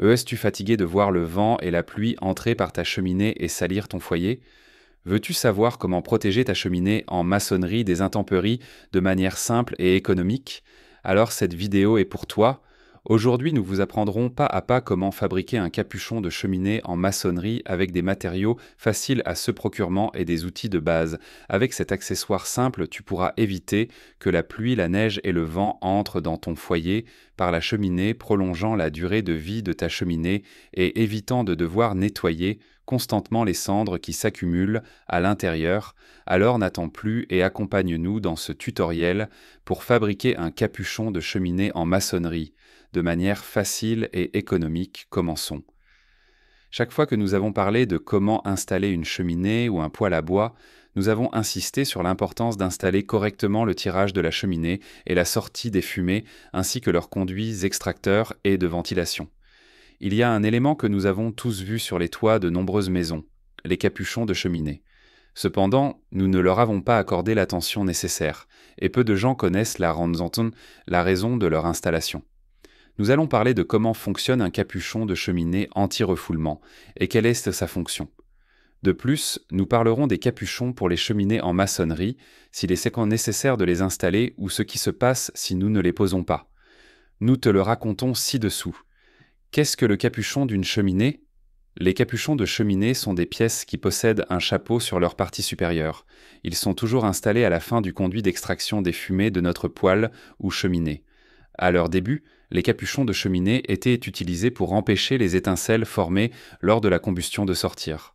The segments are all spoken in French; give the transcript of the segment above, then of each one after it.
Es-tu fatigué de voir le vent et la pluie entrer par ta cheminée et salir ton foyer? Veux-tu savoir comment protéger ta cheminée en maçonnerie des intempéries de manière simple et économique? Alors cette vidéo est pour toi. Aujourd'hui, nous vous apprendrons pas à pas comment fabriquer un capuchon de cheminée en maçonnerie avec des matériaux faciles à ce procurement et des outils de base. Avec cet accessoire simple, tu pourras éviter que la pluie, la neige et le vent entrent dans ton foyer par la cheminée, prolongeant la durée de vie de ta cheminée et évitant de devoir nettoyer constamment les cendres qui s'accumulent à l'intérieur. Alors n'attends plus et accompagne-nous dans ce tutoriel pour fabriquer un capuchon de cheminée en maçonnerie. De manière facile et économique, commençons. Chaque fois que nous avons parlé de comment installer une cheminée ou un poêle à bois, nous avons insisté sur l'importance d'installer correctement le tirage de la cheminée et la sortie des fumées, ainsi que leurs conduits extracteurs et de ventilation. Il y a un élément que nous avons tous vu sur les toits de nombreuses maisons, les capuchons de cheminée. Cependant, nous ne leur avons pas accordé l'attention nécessaire, et peu de gens connaissent la raison de leur installation. Nous allons parler de comment fonctionne un capuchon de cheminée anti-refoulement, et quelle est sa fonction. De plus, nous parlerons des capuchons pour les cheminées en maçonnerie, s'il est nécessaire de les installer ou ce qui se passe si nous ne les posons pas. Nous te le racontons ci-dessous. Qu'est-ce que le capuchon d'une cheminée? Les capuchons de cheminée sont des pièces qui possèdent un chapeau sur leur partie supérieure. Ils sont toujours installés à la fin du conduit d'extraction des fumées de notre poêle ou cheminée. À leur début, les capuchons de cheminée étaient utilisés pour empêcher les étincelles formées lors de la combustion de sortir.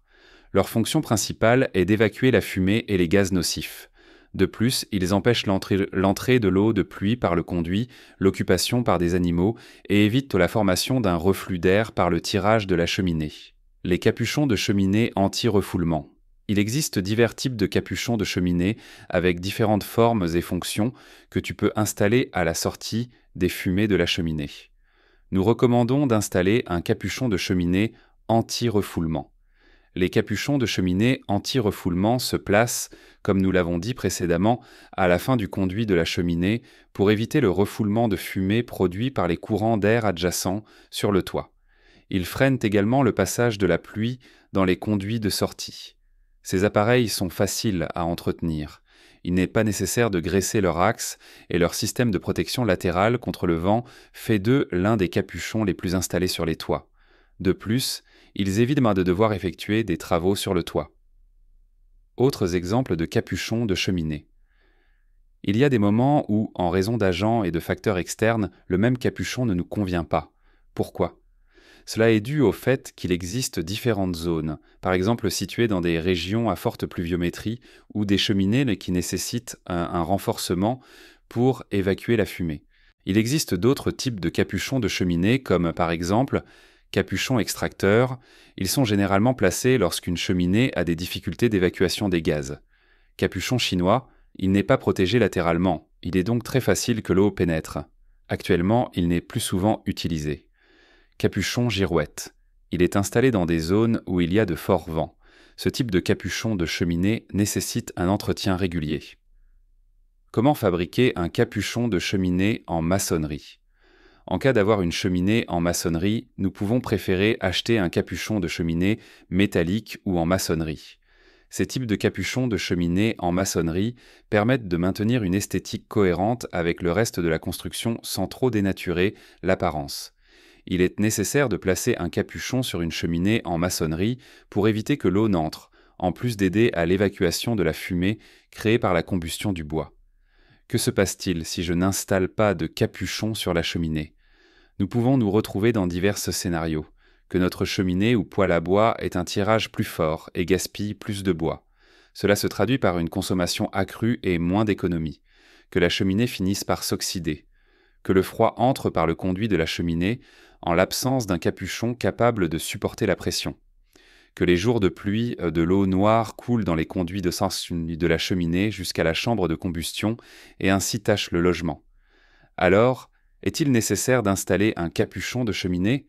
Leur fonction principale est d'évacuer la fumée et les gaz nocifs. De plus, ils empêchent l'entrée de l'eau de pluie par le conduit, l'occupation par des animaux et évitent la formation d'un reflux d'air par le tirage de la cheminée. Les capuchons de cheminée anti-refoulement. Il existe divers types de capuchons de cheminée avec différentes formes et fonctions que tu peux installer à la sortie des fumées de la cheminée. Nous recommandons d'installer un capuchon de cheminée anti-refoulement. Les capuchons de cheminée anti-refoulement se placent, comme nous l'avons dit précédemment, à la fin du conduit de la cheminée pour éviter le refoulement de fumée produit par les courants d'air adjacents sur le toit. Ils freinent également le passage de la pluie dans les conduits de sortie. Ces appareils sont faciles à entretenir. Il n'est pas nécessaire de graisser leur axe et leur système de protection latérale contre le vent fait d'eux l'un des capuchons les plus installés sur les toits. De plus, ils évitent de devoir effectuer des travaux sur le toit. Autres exemples de capuchons de cheminée. Il y a des moments où, en raison d'agents et de facteurs externes, le même capuchon ne nous convient pas. Pourquoi? Cela est dû au fait qu'il existe différentes zones, par exemple situées dans des régions à forte pluviométrie ou des cheminées qui nécessitent un renforcement pour évacuer la fumée. Il existe d'autres types de capuchons de cheminée comme par exemple capuchons extracteurs. Ils sont généralement placés lorsqu'une cheminée a des difficultés d'évacuation des gaz. Capuchon chinois, il n'est pas protégé latéralement, il est donc très facile que l'eau pénètre. Actuellement, il n'est plus souvent utilisé. Capuchon girouette. Il est installé dans des zones où il y a de forts vents. Ce type de capuchon de cheminée nécessite un entretien régulier. Comment fabriquer un capuchon de cheminée en maçonnerie? En cas d'avoir une cheminée en maçonnerie, nous pouvons préférer acheter un capuchon de cheminée métallique ou en maçonnerie. Ces types de capuchons de cheminée en maçonnerie permettent de maintenir une esthétique cohérente avec le reste de la construction sans trop dénaturer l'apparence. Il est nécessaire de placer un capuchon sur une cheminée en maçonnerie pour éviter que l'eau n'entre, en plus d'aider à l'évacuation de la fumée créée par la combustion du bois. Que se passe-t-il si je n'installe pas de capuchon sur la cheminée? Nous pouvons nous retrouver dans divers scénarios. Que notre cheminée ou poêle à bois ait un tirage plus fort et gaspille plus de bois. Cela se traduit par une consommation accrue et moins d'économie. Que la cheminée finisse par s'oxyder. Que le froid entre par le conduit de la cheminée en l'absence d'un capuchon capable de supporter la pression. Que les jours de pluie, de l'eau noire coule dans les conduits de la cheminée jusqu'à la chambre de combustion et ainsi tache le logement. Alors, est-il nécessaire d'installer un capuchon de cheminée?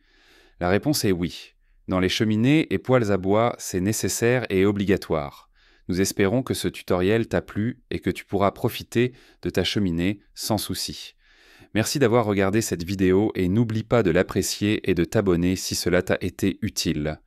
La réponse est oui. Dans les cheminées et poêles à bois, c'est nécessaire et obligatoire. Nous espérons que ce tutoriel t'a plu et que tu pourras profiter de ta cheminée sans souci. Merci d'avoir regardé cette vidéo et n'oublie pas de l'apprécier et de t'abonner si cela t'a été utile.